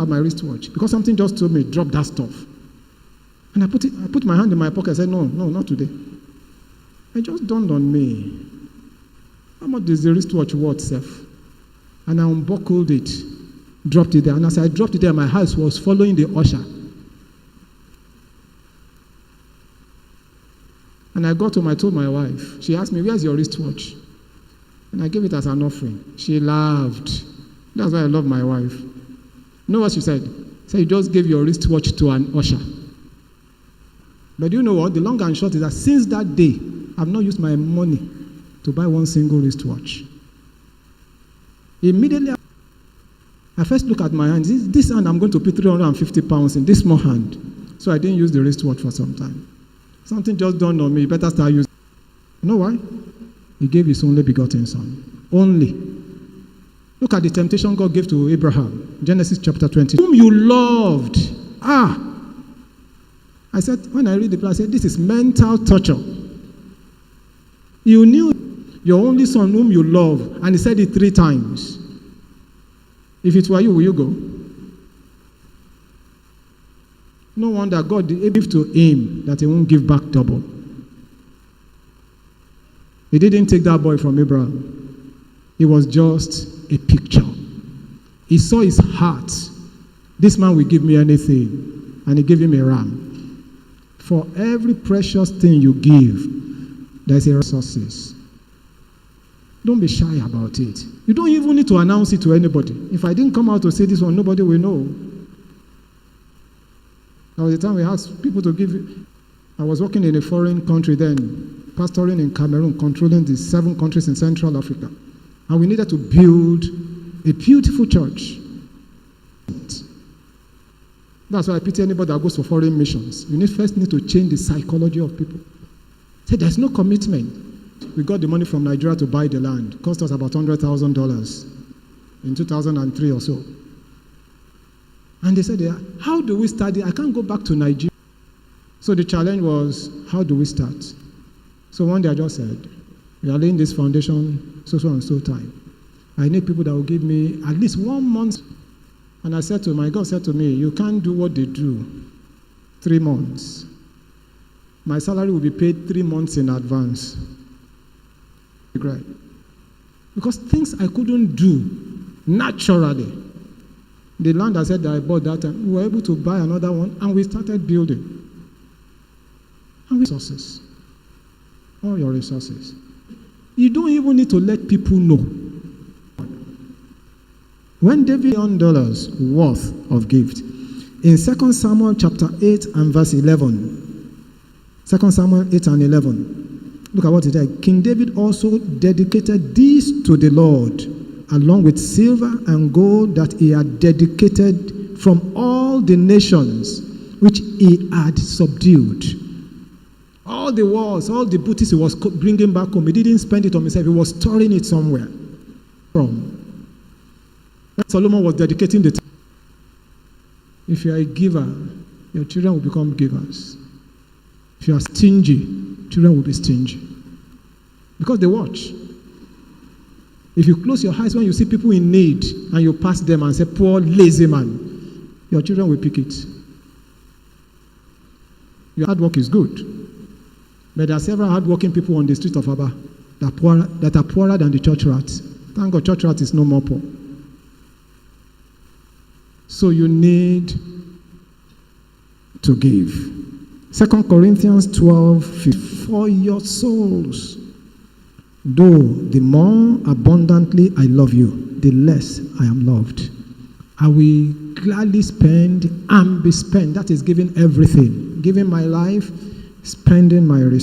at my wristwatch because something just told me, drop that stuff. And I put my hand in my pocket and said, no, not today. It just dawned on me. How much is the wristwatch worth, Seth? And I unbuckled it, dropped it there. And as I dropped it there, my eyes was following the usher. And I got home, I told my wife. She asked me, where's your wristwatch? And I gave it as an offering. She laughed. That's why I love my wife. You know what she said? She said, you just gave your wristwatch to an usher. But you know what? The long and short is that since that day, I've not used my money to buy one single wristwatch. Immediately, I first look at my hand. This hand, I'm going to put 350 pounds in this small hand. So I didn't use the wristwatch for some time. Something just dawned on me. You better start using. You know why? He gave his only begotten son. Only. Look at the temptation God gave to Abraham. Genesis chapter 20. Whom you loved. I said, when I read the place, I said, this is mental torture. You knew your only son whom you love, and he said it 3 times. If it were you, will you go? No wonder God gave to him that he won't give back double. He didn't take that boy from Abraham. It was just a picture. He saw his heart. This man will give me anything. And he gave him a ram. For every precious thing you give, there's a resources. Don't be shy about it. You don't even need to announce it to anybody. If I didn't come out to say this one, nobody will know. There was a time we asked people to give. I was working in a foreign country then, pastoring in Cameroon, controlling the 7 countries in Central Africa. And we needed to build a beautiful church. That's why I pity anybody that goes for foreign missions. You first need to change the psychology of people. Say, there's no commitment. We got the money from Nigeria to buy the land. It cost us about $100,000 in 2003 or so. And they said, how do we start it? I can't go back to Nigeria. So the challenge was, how do we start? So one day I just said, we are laying this foundation so and so time. I need people that will give me at least 1 month. And I said to my God said to me, you can't do what they do 3 months. My salary will be paid 3 months in advance. Right? Because things I couldn't do naturally. The land I said that I bought that time, we were able to buy another one, and we started building. And resources. All your resources. You don't even need to let people know. When David $1 worth of gift, in 2 Samuel chapter 8 and verse 11, 2 Samuel 8 and 11, look at what it said. King David also dedicated these to the Lord, along with silver and gold that he had dedicated from all the nations which he had subdued. All the wars, all the booty he was bringing back home, he didn't spend it on himself, he was storing it somewhere. When Solomon was dedicating the time, if you are a giver, your children will become givers. If you are stingy, children will be stingy. Because they watch. If you close your eyes when you see people in need and you pass them and say, poor lazy man, your children will pick it. Your hard work is good. But there are several hard-working people on the street of Aba that are poorer than the church rats. Thank God, church rat is no more poor. So you need to give. 2 Corinthians 12:15. For your souls, though the more abundantly I love you, the less I am loved. I will gladly spend and be spent. That is giving everything. Giving my life, spending my resources.